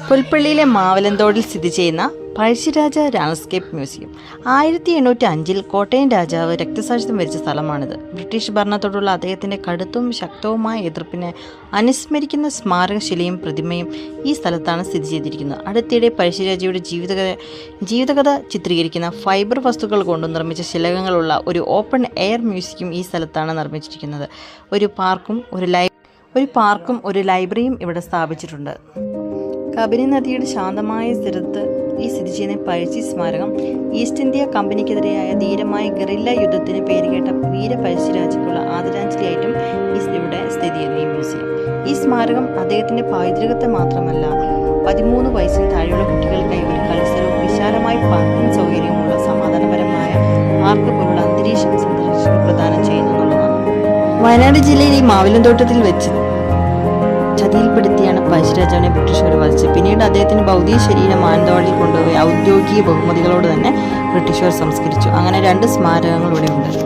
പുൽപ്പള്ളിയിലെ മാവലന്തോടിൽ സ്ഥിതി ചെയ്യുന്ന Pazhassiraja landscape museum 1805 Kottayam രാജാവ് രക്തസാക്ഷിത്വം വരിച്ച സ്ഥലമാണിത്. ബ്രിട്ടീഷ് ഭരണത്തോടുള്ള അദ്ദേഹത്തിൻ്റെ കടുത്തവും ശക്തവുമായ എതിർപ്പിനെ അനുസ്മരിക്കുന്ന സ്മാരകശിലയും പ്രതിമയും ഈ സ്ഥലത്താണ് സ്ഥിതി ചെയ്തിരിക്കുന്നത്. അടുത്തിടെ പഴശ്ശിരാജയുടെ ജീവിതകഥ ചിത്രീകരിക്കുന്ന ഫൈബർ വസ്തുക്കൾ കൊണ്ട് നിർമ്മിച്ച ശിലകളുള്ള ഒരു ഓപ്പൺ എയർ മ്യൂസിയം ഈ സ്ഥലത്താണ് നിർമ്മിച്ചിരിക്കുന്നത്. ഒരു പാർക്കും ഒരു ലൈബ്രറിയും ഇവിടെ സ്ഥാപിച്ചിട്ടുണ്ട്. കബനി നദിയുടെ ശാന്തമായ സ്ഥലത്ത് ഈ സ്ഥിതി ചെയ്യുന്ന പഴശ്ശി സ്മാരകം ഈസ്റ്റ് ഇന്ത്യ കമ്പനിക്കെതിരെയായ ധീരമായ ഗറില്ല യുദ്ധത്തിന് പേരുകേട്ട വീര പഴശ്ശിരാജയ്ക്കുള്ള ആദരാഞ്ജലിയായിട്ടും ഇവിടെ സ്ഥിതി ചെയ്യുന്ന ഈ മ്യൂസിയം. ഈ സ്മാരകം അദ്ദേഹത്തിൻ്റെ പൈതൃകത്തെ മാത്രമല്ല 13 വയസ്സിന് താഴെയുള്ള കുട്ടികൾക്കായി ഒരു കളിസ്ഥലവും വിശാലമായ പാർക്കിംഗ് സൗകര്യവുമുള്ള സമാധാനപരമായ പാർക്ക് പോലുള്ള അന്തരീക്ഷം സന്ദർശകർക്ക് പ്രദാനം ചെയ്യുന്നതാണ്. വയനാട് ജില്ലയിൽ ഈ മാവിലന്തോട്ടത്തിൽ വെച്ച് ചതിയിൽപ്പെടുത്തിയാണ് പഴശ്ശിരാജാവിനെ ബ്രിട്ടീഷുകാർ വധിച്ചത്. പിന്നീട് അദ്ദേഹത്തിന് ഭൗതിക ശരീരം മാനന്തവാടിയിൽ കൊണ്ടുപോയി ഔദ്യോഗിക ബഹുമതികളോട് തന്നെ ബ്രിട്ടീഷുകാർ സംസ്കരിച്ചു. അങ്ങനെ 2 സ്മാരകങ്ങൾ ഇവിടെയുണ്ട്.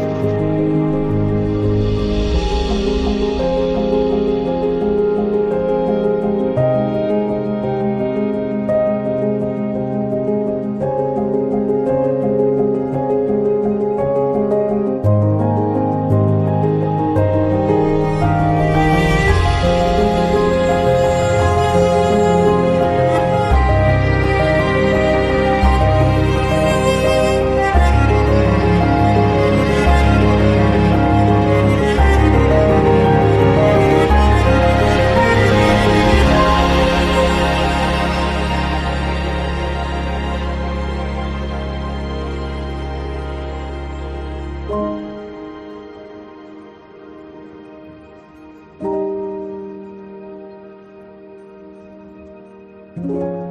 Thank you.